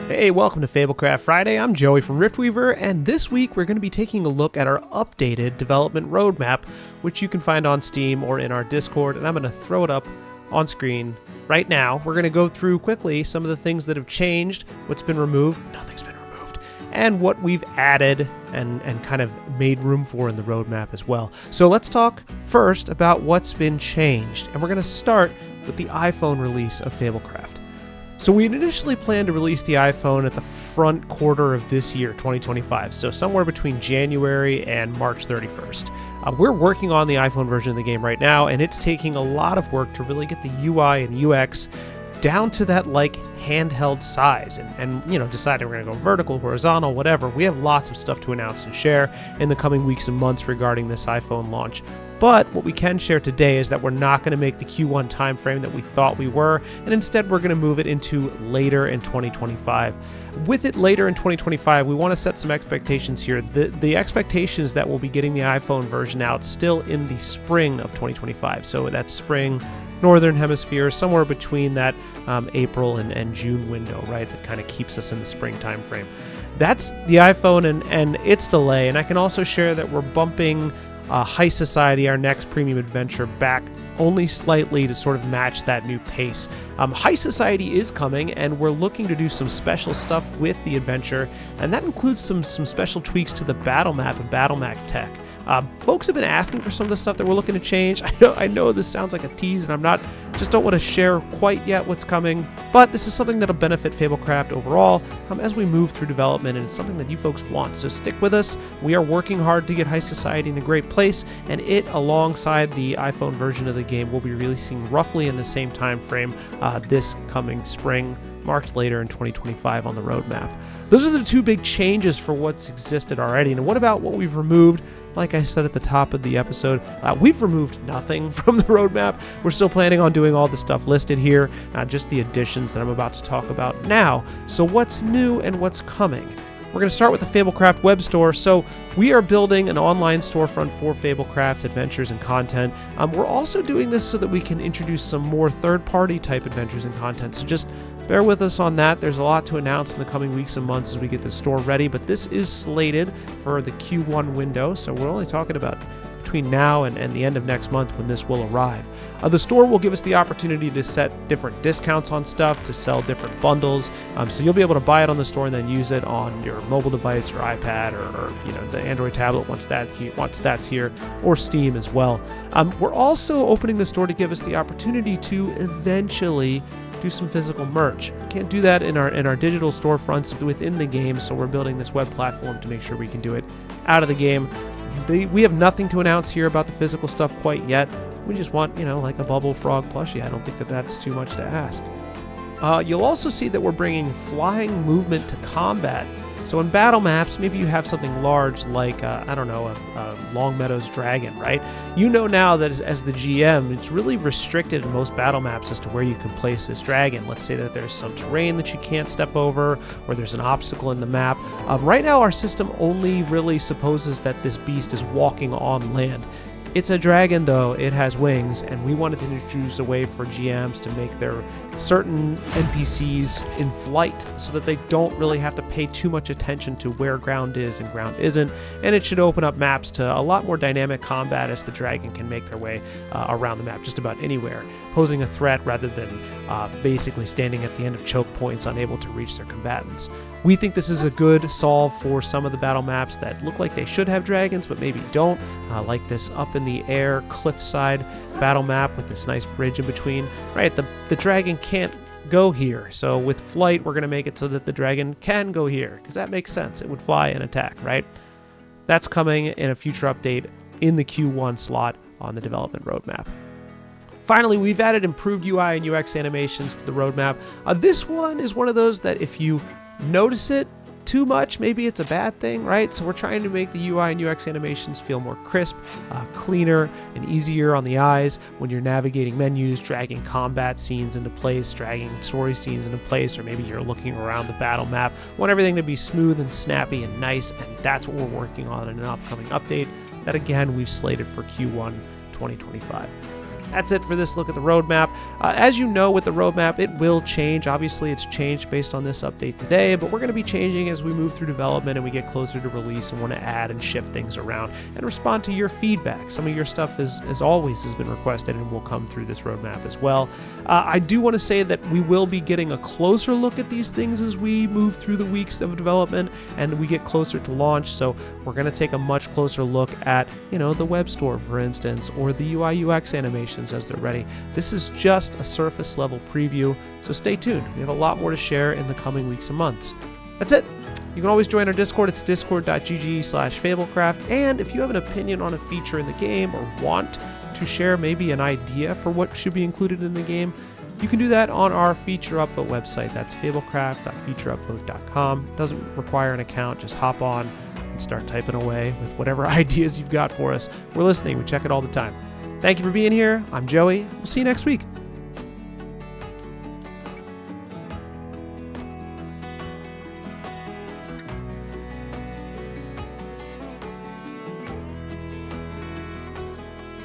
Hey, welcome to Fablecraft Friday. I'm Joey from Riftweaver, and this week we're going to be taking a look at our updated development roadmap, which you can find on Steam or in our Discord, and I'm going to throw it up on screen right now. We're going to go through quickly some of the things that have changed, what's been removed, nothing's been removed, and what we've added and kind of made room for in the roadmap as well. So let's talk first about what's been changed, and we're going to start with the iPhone release of Fablecraft. So we initially planned to release the iPhone at the front quarter of this year, 2025, so somewhere between January and March 31st. We're working on the iPhone version of the game right now, and it's taking a lot of work to really get the UI and UX down to that handheld size and deciding we're going to go vertical, horizontal, whatever. We have lots of stuff to announce and share in the coming weeks and months regarding this iPhone launch. But what we can share today is that we're not going to make the Q1 timeframe that we thought we were, and instead we're going to move it into later in 2025. With it later in 2025, we want to set some expectations here. The expectation is that we'll be getting the iPhone version out still in the spring of 2025. So that's spring, Northern Hemisphere, somewhere between that April and June window, right? That kind of keeps us in the spring timeframe. That's the iPhone and its delay, and I can also share that we're bumping Heist Society, our next premium adventure, back only slightly to sort of match that new pace. Heist Society is coming, and we're looking to do some special stuff with the adventure, and that includes some special tweaks to the battle map and battle map tech. Folks have been asking for some of the stuff that we're looking to change. I know this sounds like a tease, and don't want to share quite yet what's coming, but this is something that'll benefit Fablecraft overall as we move through development, and it's something that you folks want. So stick with us. We are working hard to get Heist Society in a great place, and it, alongside the iPhone version of the game, will be releasing roughly in the same time frame this coming spring, marked later in 2025 on the roadmap. Those are the two big changes for what's existed already. And what about what we've removed? Like I said at the top of the episode, we've removed nothing from the roadmap. We're still planning on doing all the stuff listed here, just the additions that I'm about to talk about now. So what's new and what's coming? We're going to start with the Fablecraft web store. So we are building an online storefront for Fablecraft's adventures and content. We're also doing this so that we can introduce some more third-party type adventures and content. So just bear with us on that. There's a lot to announce in the coming weeks and months as we get the store ready, but this is slated for the Q1 window, so we're only talking about between now and the end of next month when this will arrive. The store will give us the opportunity to set different discounts on stuff, to sell different bundles, so you'll be able to buy it on the store and then use it on your mobile device or iPad or the Android tablet once that's here, or Steam as well. We're also opening the store to give us the opportunity to eventually do some physical merch. Can't do that in our digital storefronts within the game, so we're building this web platform to make sure we can do it out of the game. We have nothing to announce here about the physical stuff quite yet. We just want, like a Bubble Frog plushie. I don't think that's too much to ask. You'll also see that we're bringing flying movement to combat. So in battle maps, maybe you have something large like, a Long Meadows dragon, right? You know now that as the GM, it's really restricted in most battle maps as to where you can place this dragon. Let's say that there's some terrain that you can't step over, or there's an obstacle in the map. Right now, our system only really supposes that this beast is walking on land. It's a dragon, though. It has wings, and we wanted to introduce a way for GMs to make their certain NPCs in flight so that they don't really have to pay too much attention to where ground is and ground isn't, and it should open up maps to a lot more dynamic combat as the dragon can make their way around the map just about anywhere, posing a threat rather than basically standing at the end of choke points unable to reach their combatants. We think this is a good solve for some of the battle maps that look like they should have dragons but maybe don't, like this up in the air cliffside battle map with this nice bridge in between. Right, the dragon can't go here, so with flight we're going to make it so that the dragon can go here, because that makes sense. It would fly and attack, right? That's coming in a future update in the Q1 slot on the development roadmap. Finally, we've added improved UI and UX animations to the roadmap. This one is one of those that if you notice it too much, maybe it's a bad thing, right? So we're trying to make the UI and UX animations feel more crisp, cleaner, and easier on the eyes when you're navigating menus, dragging combat scenes into place, dragging story scenes into place, or maybe you're looking around the battle map. We want everything to be smooth and snappy and nice, and that's what we're working on in an upcoming update that, again, we've slated for Q1 2025. That's it for this look at the roadmap. As you know, with the roadmap, it will change. Obviously, it's changed based on this update today, but we're going to be changing as we move through development and we get closer to release and want to add and shift things around and respond to your feedback. Some of your stuff, as always, has been requested and will come through this roadmap as well. I do want to say that we will be getting a closer look at these things as we move through the weeks of development and we get closer to launch. So we're going to take a much closer look at, the web store, for instance, or the UI UX animations as they're ready. This is just a surface level preview, so stay tuned. We have a lot more to share in the coming weeks and months. That's it. You can always join our Discord. It's discord.gg/Fablecraft. And if you have an opinion on a feature in the game or want to share maybe an idea for what should be included in the game, you can do that on our Feature Upvote website. That's fablecraft.featureupvote.com. It doesn't require an account. Just hop on and start typing away with whatever ideas you've got for us. We're listening. We check it all the time. Thank you for being here. I'm Joey. We'll see you next week.